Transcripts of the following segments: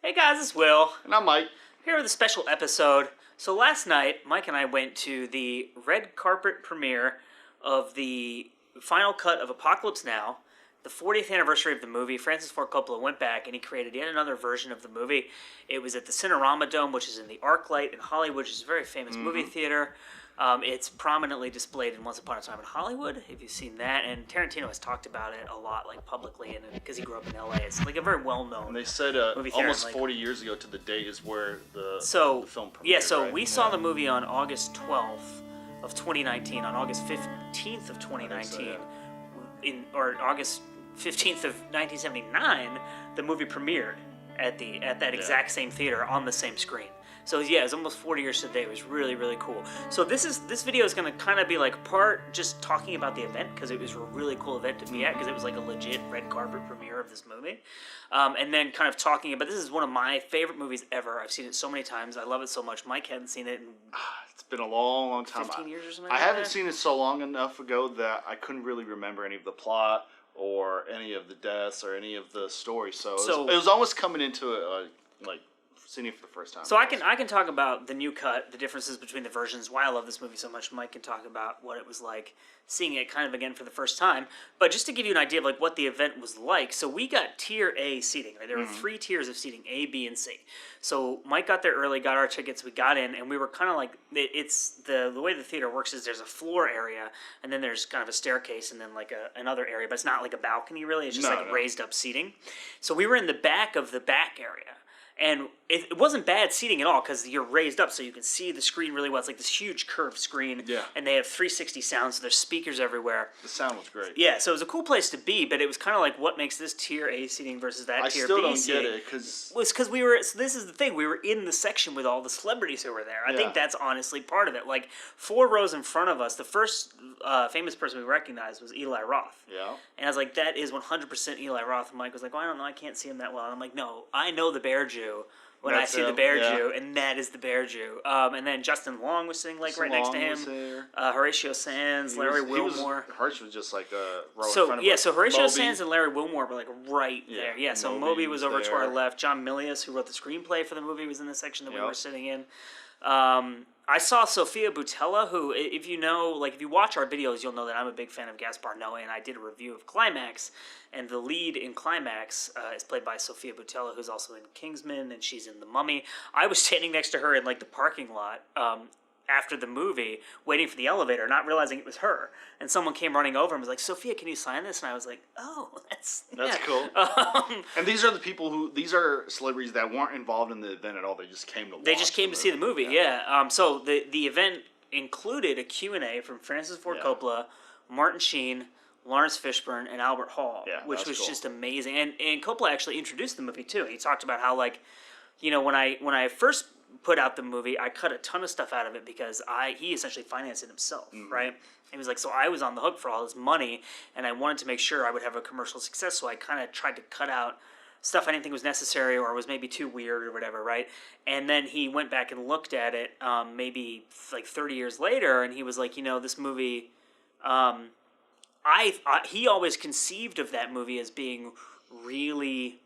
Hey guys, it's Will. And I'm Mike. Here with a special episode. So last night, Mike and I went to the red carpet premiere of the final cut of Apocalypse Now, the 40th anniversary of the movie. Francis Ford Coppola went back and he created yet another version of the movie. It was at the Cinerama Dome, which is in the ArcLight in Hollywood, which is a very famous movie theater. It's prominently displayed in Once Upon a Time in Hollywood, if you've seen that. And Tarantino has talked about it a lot, like publicly, and because he grew up in LA. It's like a very well-known And they said movie theater. almost 40 years ago to the date is where the film premiered. Yeah, so right? we saw the movie on August 12th of 2019. On August 15th of 2019, or August 15th of 1979, the movie premiered at that exact same theater on the same screen. So yeah, it was almost 40 years today. It was really, really cool. So this video is going to kind of be like part just talking about the event, because it was a really cool event to be at, because it was like a legit red carpet premiere of this movie. And then kind of talking about, this is one of my favorite movies ever. I've seen it so many times. I love it so much. Mike hadn't seen it in It's been a long, long time. 15 years or something I like haven't that? seen it so long enough ago that I couldn't really remember any of the plot or any of the deaths or any of the story. So it was almost coming into it like seeing it for the first time. So I can talk about the new cut, the differences between the versions, why I love this movie so much. Mike can talk about what it was like seeing it kind of again for the first time. But just to give you an idea of like what the event was like, so we got tier A seating. Right? There were 3 tiers of seating, A, B, and C. So Mike got there early, got our tickets, we got in, and we were kind of like, it's the way the theater works is there's a floor area, and then there's kind of a staircase, and then like another area, but it's not like a balcony really, it's just raised up seating. So we were in the back of the back area. And it wasn't bad seating at all, because you're raised up so you can see the screen really well. It's like this huge curved screen. Yeah. And they have 360 sound, so there's speakers everywhere. The sound was great. Yeah, so it was a cool place to be, but it was kind of like, what makes this tier A seating versus that tier B seating? I still don't get it, because... Well, it's because we were, so this is the thing, we were in the section with all the celebrities who were there. I think that's honestly part of it. Like, 4 rows in front of us, the first famous person we recognized was Eli Roth. Yeah. And I was like, that is 100% Eli Roth. And Mike was like, well, I don't know, I can't see him that well. And I'm like, no, I know the Bear Jew when I see the Bear Jew, and that is the Bear Jew. And then Justin Long was sitting like right next to him. Horatio Sands, Larry Wilmore. Hirsch was just like a row in front of us. So Horatio Moby. Sands and Larry Wilmore were like right there. Yeah, so Moby was over to our left. John Milius, who wrote the screenplay for the movie, was in the section that we were sitting in. I saw Sofia Boutella, who, if you know, like if you watch our videos, you'll know that I'm a big fan of Gaspar Noé, and I did a review of Climax, and the lead in Climax is played by Sofia Boutella, who's also in Kingsman, and she's in The Mummy. I was standing next to her in like the parking lot after the movie, waiting for the elevator, not realizing it was her. And someone came running over and was like, Sophia, can you sign this? And I was like, oh, that's cool. And these are the people these are celebrities that weren't involved in the event at all. They just came to watch. They just came to see the movie, so the event included a Q&A from Francis Ford Coppola, Martin Sheen, Lawrence Fishburne, and Albert Hall, which was just amazing. And Coppola actually introduced the movie, too. He talked about how, like, you know, when I first put out the movie, I cut a ton of stuff out of it because he essentially financed it himself, right? He was like, so I was on the hook for all this money, and I wanted to make sure I would have a commercial success, so I kind of tried to cut out stuff I didn't think was necessary or was maybe too weird or whatever, right? And then he went back and looked at it maybe like 30 years later, and he was like, you know, this movie, he always conceived of that movie as being really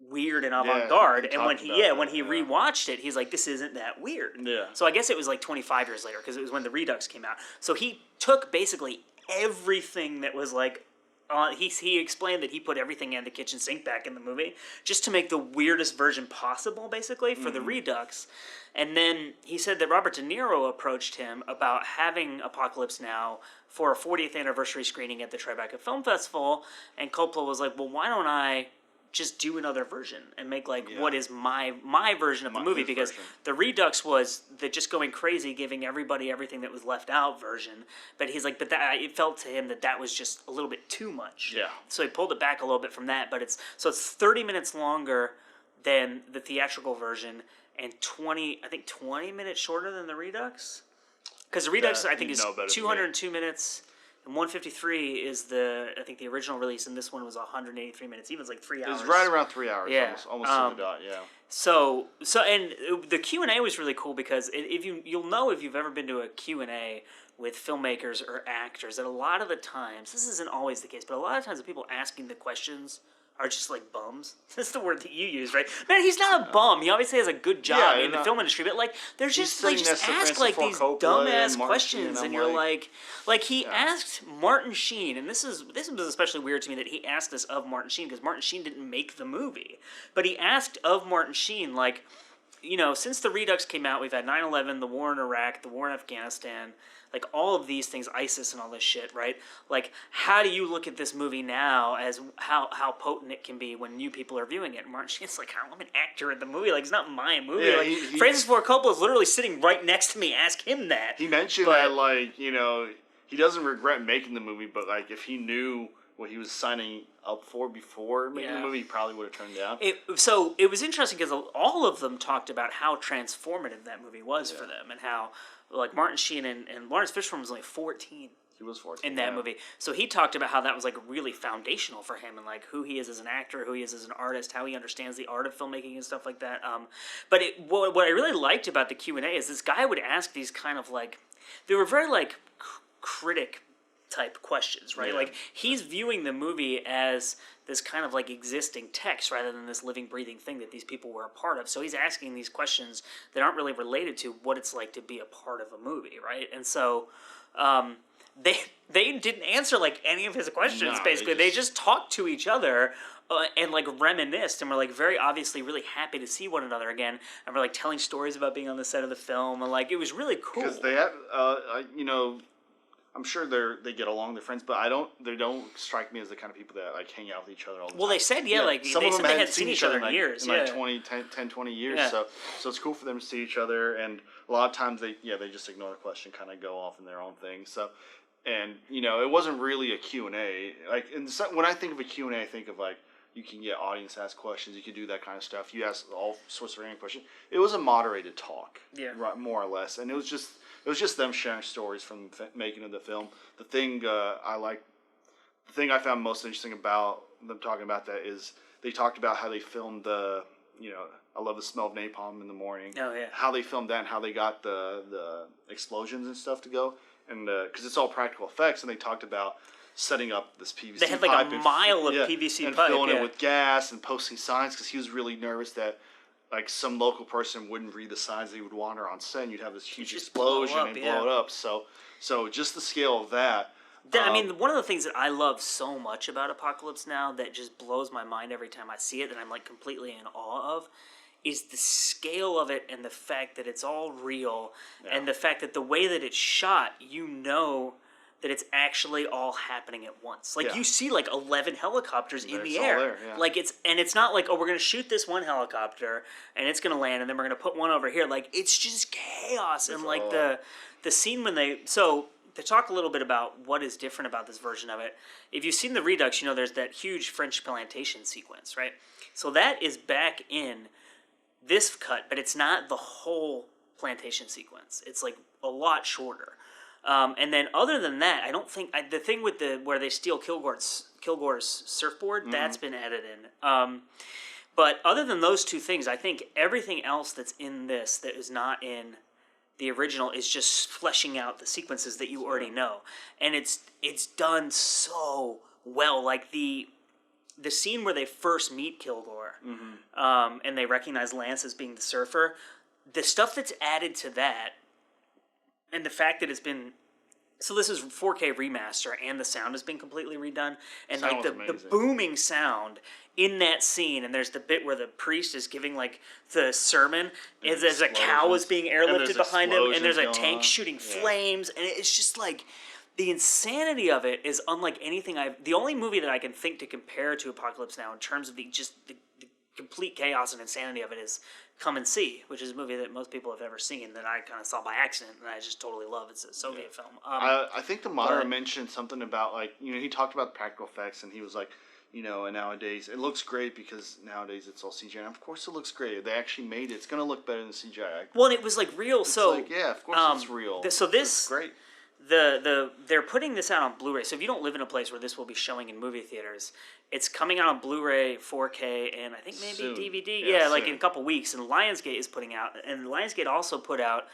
weird and avant-garde, and when he rewatched it, he's like, this isn't that weird. Yeah. So I guess it was like 25 years later, because it was when the Redux came out. So he took basically everything that was like, he explained that he put everything in the kitchen sink back in the movie just to make the weirdest version possible, basically, for the Redux. And then he said that Robert De Niro approached him about having Apocalypse Now for a 40th anniversary screening at the Tribeca Film Festival, and Coppola was like, well, why don't I just do another version and make like what is my version of the movie, because the Redux was the just going crazy, giving everybody everything that was left out version. But he's like, it felt to him that was just a little bit too much. Yeah. So he pulled it back a little bit from that, but it's 30 minutes longer than the theatrical version and 20 minutes shorter than the Redux. Because the Redux I think is 202 minutes. And 153 is I think the original release, and this one was 183 minutes. Even it's like 3 hours. It was right around 3 hours. Yeah, almost to the dot. Yeah. So and the Q&A was really cool because you'll know if you've ever been to a Q&A with filmmakers or actors that a lot of the times, this isn't always the case, but a lot of times the people asking the questions are just like bums. That's the word that you use, right? Man, he's not a bum. He obviously has a good job in the film industry, but like they're just they just ask like these dumbass questions, and you're like he asked Martin Sheen, and this was especially weird to me that he asked this of Martin Sheen because Martin Sheen didn't make the movie, but he asked of Martin Sheen like, you know, since the Redux came out, we've had 9/11, the war in Iraq, the war in Afghanistan. Like, all of these things, ISIS and all this shit, right? Like, how do you look at this movie now as how potent it can be when new people are viewing it? And Martin Sheen's like, I'm an actor in the movie. Like, it's not my movie. Yeah, like, Francis Ford Coppola is literally sitting right next to me. Ask him that. He mentioned that, like, you know, he doesn't regret making the movie, but, like, if he knew what he was signing up for before making the movie, he probably would have turned down. So it was interesting because all of them talked about how transformative that movie was for them and how... Like, Martin Sheen and Lawrence Fishburne was only 14. He was 14. In that movie. So he talked about how that was, like, really foundational for him and, like, who he is as an actor, who he is as an artist, how he understands the art of filmmaking and stuff like that. But what I really liked about the Q&A is this guy would ask these kind of, like... They were very, like, critic-type questions, right? Yeah. Like, he's viewing the movie as... this kind of like existing text rather than this living, breathing thing that these people were a part of. So he's asking these questions that aren't really related to what it's like to be a part of a movie, right? And so they didn't answer like any of his questions. No, basically, they just talked to each other and like reminisced, and were like very obviously really happy to see one another again, and were like telling stories about being on the set of the film, and like it was really cool because they have, you know. I'm sure they get along, they're friends, but they don't strike me as the kind of people that like hang out with each other all the time. Well, they said, like some they of them said they hadn't seen each other in years. In like 10, 20 years. Yeah. So it's cool for them to see each other, and a lot of times they just ignore the question, kind of go off in their own thing. So, and you know, it wasn't really a Q&A. Like, when I think of a Q&A, I think of like, you can get audience ask questions, you can do that kind of stuff. You ask all sorts of random questions. It was a moderated talk, more or less, and it was just them sharing stories from making of the film. The thing I found most interesting about them talking about that is they talked about how they filmed the, you know, I love the smell of napalm in the morning. Oh yeah. How they filmed that and how they got the explosions and stuff to go, and because it's all practical effects, and they talked about setting up this PVC pipe. They had like a mile of PVC and pipe. And filling it with gas and posting signs because he was really nervous that like some local person wouldn't read the signs. They would wander on set and you'd have this huge explosion and blow it up. So just the scale of that. I mean, one of the things that I love so much about Apocalypse Now that just blows my mind every time I see it, that I'm like completely in awe of, is the scale of it and the fact that it's all real, and the fact that the way that it's shot, you know that it's actually all happening at once. Like you see like 11 helicopters in the air. There, like it's not like, oh, we're going to shoot this one helicopter and it's going to land and then we're going to put one over here. Like it's just chaos. And like the scene when to talk a little bit about what is different about this version of it. If you've seen the Redux, you know there's that huge French plantation sequence, right? So that is back in this cut, but it's not the whole plantation sequence. It's like a lot shorter. And then other than that, I don't think the thing with where they steal Kilgore's surfboard, that's been added in. But other than those two things, I think everything else that's in this that is not in the original is just fleshing out the sequences that you already know, and it's done so well. Like the scene where they first meet Kilgore, and they recognize Lance as being the surfer, the stuff that's added to that. And the fact that it's been... So this is 4K remaster, and the sound has been completely redone. And like the booming sound in that scene, and there's the bit where the priest is giving like the sermon, as a cow is being airlifted behind him, and there's a tank shooting flames, and it's just like... The insanity of it is unlike anything the only movie that I can think to compare to Apocalypse Now in terms of the complete chaos and insanity of it is Come and See, which is a movie that most people have ever seen that I kind of saw by accident and I just totally love. It's a Soviet film. I think the moderator mentioned something about like, you know, he talked about the practical effects and he was like, you know, and nowadays it looks great because nowadays it's all CGI. And of course it looks great. They actually made it. It's going to look better than CGI. Well, and it was like real. It's so like, yeah, of course it's real. So this it's great. They're putting this out on Blu-ray. So if you don't live in a place where this will be showing in movie theaters, it's coming out on Blu-ray, 4K, and I think maybe soon. DVD. Yeah, like in a couple weeks. And Lionsgate is putting out, and Lionsgate also put out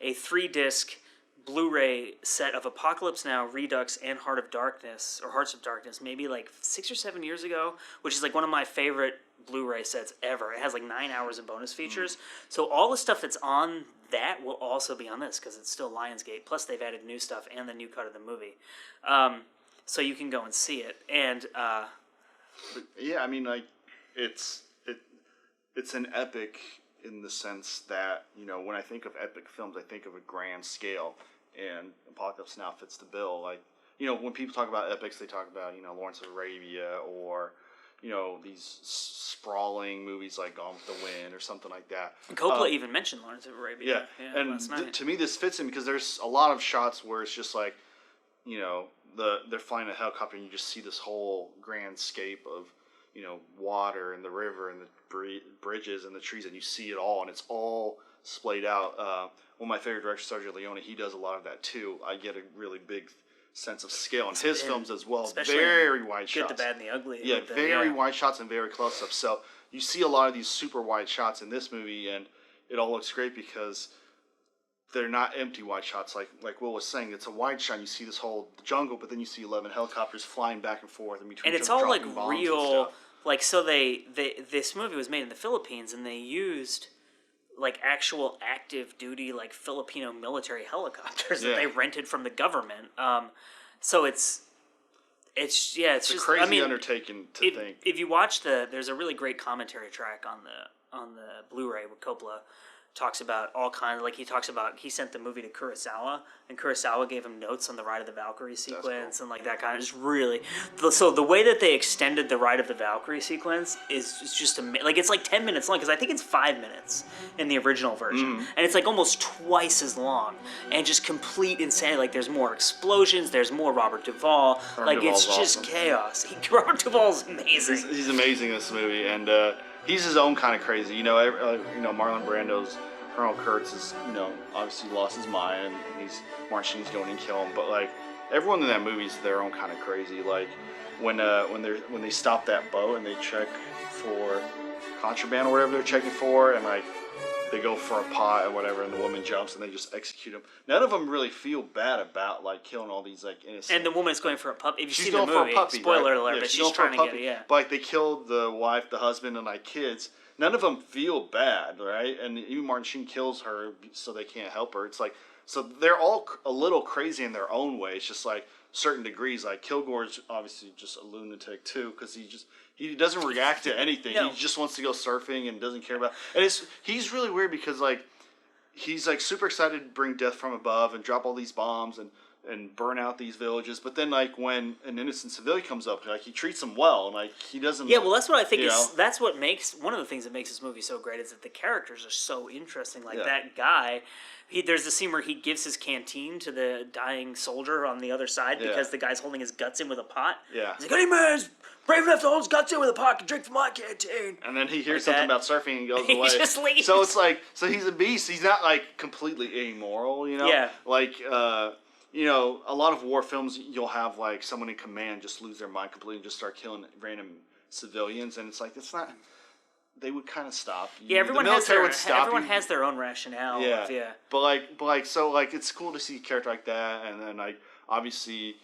a 3-disc Blu-ray set of Apocalypse Now, Redux, and Heart of Darkness, or Hearts of Darkness, maybe like 6 or 7 years ago, which is like one of my favorite Blu-ray sets ever. It has like 9 hours of bonus features. So all the stuff that's on that will also be on this because it's still Lionsgate. Plus they've added new stuff and the new cut of the movie. So you can go and see it. And yeah, I mean, like it's an epic in the sense that, you know, when I think of epic films, I think of a grand scale, and Apocalypse Now fits the bill. Like, you know, when people talk about epics, they talk about, you know, Lawrence of Arabia or, you know, these sprawling movies like Gone with the Wind or something like that. And Coppola even mentioned Lawrence of Arabia. Yeah, and to me this fits in because there's a lot of shots where it's just like, you know, they're flying a helicopter and you just see this whole grand scape of, you know, water and the river and the bridges and the trees, and you see it all, and it's all splayed out. One of my favorite directors, Sergio Leone, he does a lot of that too. I get a really big sense of scale in his films as well. Very wide shots. Good, the Bad, and the Ugly. Yeah, very wide shots and very close-ups. So you see a lot of these super wide shots in this movie, and it all looks great because they're not empty wide shots. Like Will was saying, it's a wide shot. You see this whole jungle, but then you see 11 helicopters flying back and forth in between. And it's all like real. Like, so this movie was made in the Philippines, and they used like actual active duty like Filipino military helicopters that they rented from the government. So it's just a crazy undertaking to think. If you watch there's a really great commentary track on the Blu-ray where Coppola talks about all kinds, like he sent the movie to Kurosawa, and Kurosawa gave him notes on the Ride of the Valkyrie sequence, and like that kind of just really. So the way that they extended the Ride of the Valkyrie sequence is just like it's like 10 minutes long because I think it's 5 minutes in the original version, and it's like almost twice as long, and just complete insanity. Like there's more explosions, there's more Robert Duvall, it's just awesome. Chaos. Robert Duvall's amazing. He's amazing in this movie, and. He's his own kind of crazy, you know. Marlon Brando's Colonel Kurtz is, you know, obviously lost his mind, and Martin Sheen's going and kill him. But like everyone in that movie is their own kind of crazy. Like when they stop that boat and they check for contraband or whatever they're checking for, and like they go for a pot or whatever, and the woman jumps and they just execute him. None of them really feel bad about like killing all these like innocent. And the woman's going for a puppy. If you see the movie, spoiler alert, but she's trying to get it. Yeah. But like they killed the wife, the husband, and like kids. None of them feel bad, right? And even Martin Sheen kills her so they can't help her. It's like so they're all a little crazy in their own way. It's just like certain degrees. Like Kilgore's obviously just a lunatic too because he doesn't react to anything. No. He just wants to go surfing and doesn't care about. And he's really weird because like he's like super excited to bring death from above and drop all these bombs and burn out these villages. But then like when an innocent civilian comes up, like he treats them well and like he doesn't. Yeah, well that's what I think that's what makes one of the things that makes this movie so great is that the characters are so interesting. Like that guy. There's the scene where he gives his canteen to the dying soldier on the other side because the guy's holding his guts in with a pot. Yeah. He's like, any man's brave enough to hold his guts in with a pot can drink from my canteen. And then he hears something about surfing and goes he away. He just leaves. So it's like, so he's a beast. He's not like completely amoral, you know? Yeah. Like, you know, a lot of war films, you'll have like someone in command just lose their mind completely and just start killing random civilians. And it's like, it's not... They would kind of stop. Yeah, everyone has their own rationale. Yeah. But so it's cool to see a character like that, and then like obviously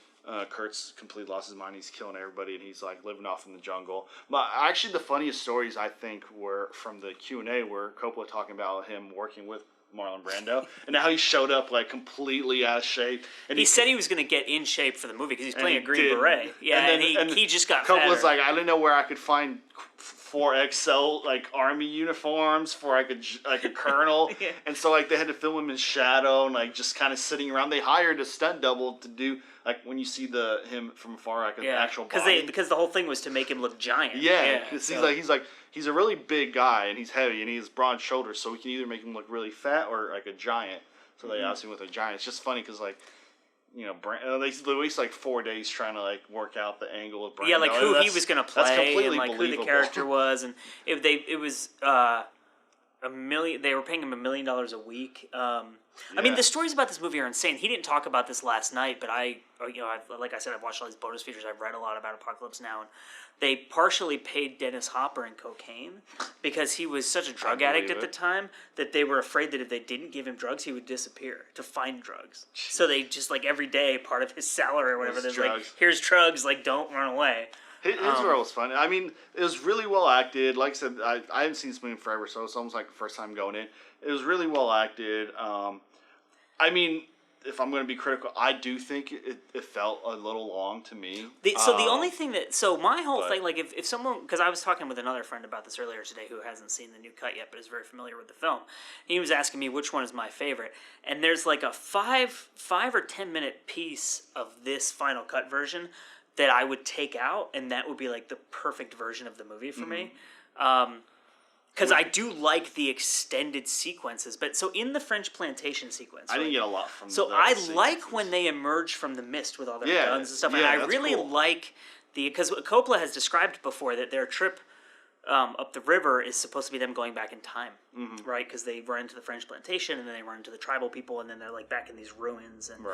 Kurt's completely lost his mind. He's killing everybody, and he's like living off in the jungle. But actually, the funniest stories I think were from the Q&A where Coppola talking about him working with Marlon Brando and how he showed up like completely out of shape. And he said he was going to get in shape for the movie because he's playing a Green Beret. Yeah, and he just got fatter. Coppola's like, I didn't know where I could find 4XL like army uniforms for like a colonel, and so like they had to film him in shadow and like just kind of sitting around. They hired a stunt double to do like when you see him from afar, like an actual body. Because the whole thing was to make him look giant. He's a really big guy and he's heavy and he has broad shoulders, so we can either make him look really fat or like a giant. So they asked him with a giant. It's just funny because like. You know, they waste like 4 days trying to like work out the angle of Brando. Yeah, like who he was going to play and like who the character was, and They were paying him $1 million a week. I mean, the stories about this movie are insane. He didn't talk about this last night, but like I said, I've watched all these bonus features. I've read a lot about Apocalypse Now, and they partially paid Dennis Hopper in cocaine because he was such a drug addict at the time that they were afraid that if they didn't give him drugs, he would disappear to find drugs. So they just, like, every day, part of his salary or whatever, there's like, here's drugs, like, don't run away. His role was fun. I mean, it was really well acted. Like I said, I haven't seen this movie in forever, so it's almost like the first time going in. It was really well acted. I mean, if I'm going to be critical, I do think it felt a little long to me. The only thing my whole thing, like if someone, because I was talking with another friend about this earlier today who hasn't seen the new cut yet but is very familiar with the film. He was asking me which one is my favorite, and there's like a 5 or 10 minute piece of this final cut version that I would take out, and that would be like the perfect version of the movie for me. Because I do like the extended sequences, but so in the French plantation sequence, I didn't get a lot from. So I like when they emerge from the mist with all their guns and stuff, and I really like because Coppola has described before that their trip up the river is supposed to be them going back in time, right? Because they run into the French plantation, and then they run into the tribal people, and then they're like back in these ruins, and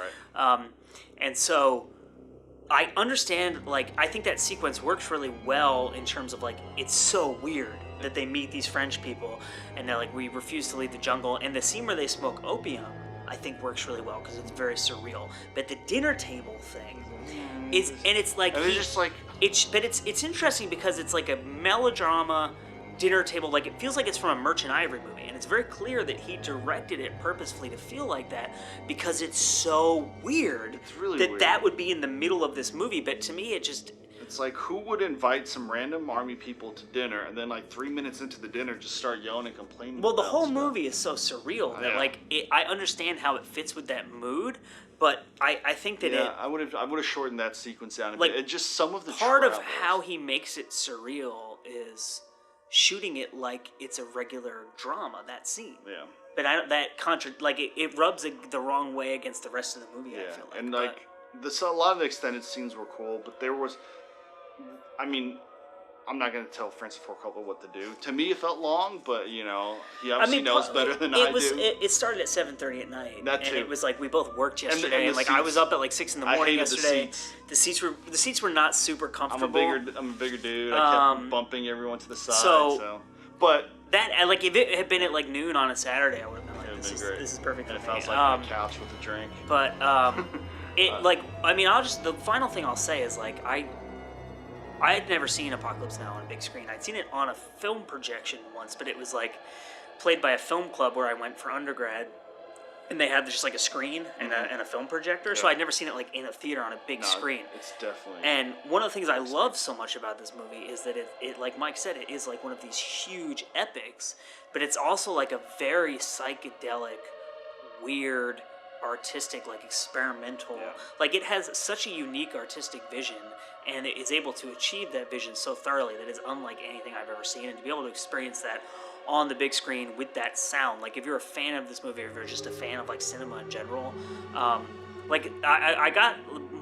and so. I understand, like, I think that sequence works really well in terms of, like, it's so weird that they meet these French people and they're like, we refuse to leave the jungle. And the scene where they smoke opium, I think works really well because it's very surreal. But the dinner table thing is, and it's like, it's interesting because it's like a melodrama dinner table, like it feels like it's from a Merchant Ivory movie, and it's very clear that he directed it purposefully to feel like that because it's so weird. It's really weird. That would be in the middle of this movie, but to me it's like, who would invite some random army people to dinner and then like 3 minutes into the dinner just start yelling and complaining? Well, the whole movie is so surreal that I understand how it fits with that mood, but I think that I would have shortened that sequence down a bit. It just some of the part of how he makes it surreal is shooting it like it's a regular drama, that scene. Yeah. But it rubs the wrong way against the rest of the movie, I feel like. And a lot of the extended scenes were cool, but there was, I mean, I'm not going to tell Francis Ford Coppola what to do. To me, it felt long, but, he obviously knows better than I do. It started at 7:30 at night. That too. And it was like, we both worked yesterday, and I was up at like 6 in the morning yesterday. The seats were not super comfortable. I'm a bigger dude. I kept bumping everyone to the side. But that, like, if it had been at like noon on a Saturday, I would have been like, this is perfect. And it felt like on a couch with a drink. But the final thing I'll say is, like, I had never seen Apocalypse Now on a big screen. I'd seen it on a film projection once, but it was like played by a film club where I went for undergrad, and they had just like a screen and a film projector. Yeah. So I'd never seen it like in a theater on a big screen. It's definitely. And one of the things I love so much about this movie is that it like Mike said, it is like one of these huge epics, but it's also like a very psychedelic, weird, artistic, like experimental, like it has such a unique artistic vision, and it is able to achieve that vision so thoroughly that it's unlike anything I've ever seen, and to be able to experience that on the big screen with that sound, like if you're a fan of this movie, or if you're just a fan of like cinema in general, like I got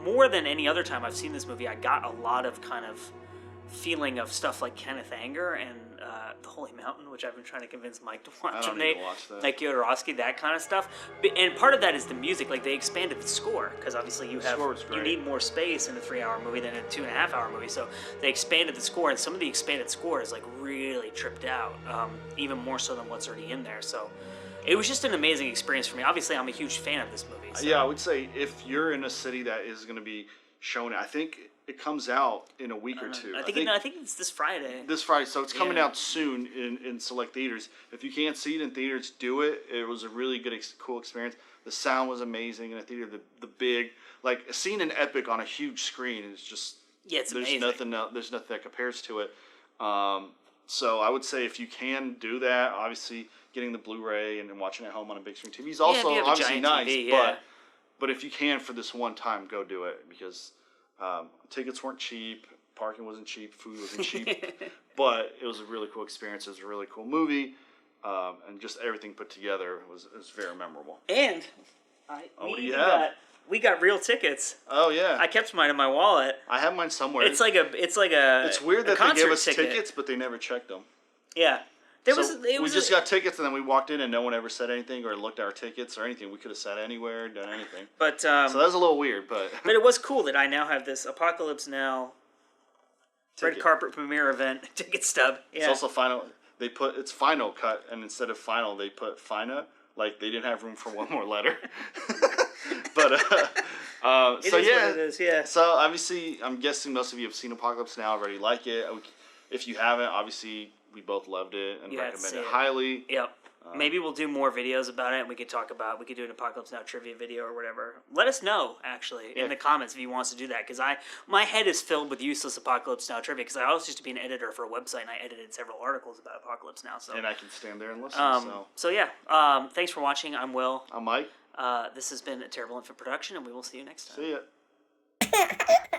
more than any other time I've seen this movie, I got a lot of kind of feeling of stuff like Kenneth Anger and The Holy Mountain, which I've been trying to convince Mike to watch. I don't need to watch that. Like Jodorowsky, that kind of stuff. And part of that is the music. Like they expanded the score because obviously you need more space in a 3-hour movie than a 2.5-hour movie. So they expanded the score, and some of the expanded score is like really tripped out, even more so than what's already in there. So it was just an amazing experience for me. Obviously, I'm a huge fan of this movie. So. Yeah, I would say if you're in a city that is going to be shown, I think it comes out in a week or two. I think it's this Friday. So it's coming out soon in select theaters. If you can't see it in theaters, do it. It was a really good, cool experience. The sound was amazing in a theater. The big, like, seeing an epic on a huge screen is just it's there's amazing. There's nothing that compares to it. So I would say if you can do that, obviously getting the Blu-ray and watching it at home on a big screen TV is also obviously nice. TV, but if you can for this one time, go do it because. Tickets weren't cheap, parking wasn't cheap, food wasn't cheap, but it was a really cool experience. It was a really cool movie, and just everything put together was very memorable. And we got real tickets. Oh yeah, I kept mine in my wallet. I have mine somewhere. It's weird that they give us ticket. tickets, but they never checked them. Yeah. We just got tickets, and then we walked in, and no one ever said anything or looked at our tickets or anything. We could have sat anywhere, done anything. But so that was a little weird, but but it was cool that I now have this Apocalypse Now red carpet premiere event ticket stub. Yeah. It's also final. They put it's final cut, and instead of final, they put fina. Like they didn't have room for one more letter. But so yeah, what it is, yeah. So obviously, I'm guessing most of you have seen Apocalypse Now, already like it. If you haven't, obviously, we both loved it and recommend it highly. Yep. Maybe we'll do more videos about it, and we could do an Apocalypse Now trivia video or whatever. Let us know, actually, in the comments if you want us to do that, because my head is filled with useless Apocalypse Now trivia, because I also used to be an editor for a website, and I edited several articles about Apocalypse Now. So. And I can stand there and listen. So yeah, thanks for watching. I'm Will. I'm Mike. This has been a Terrible Infant production, and we will see you next time. See ya.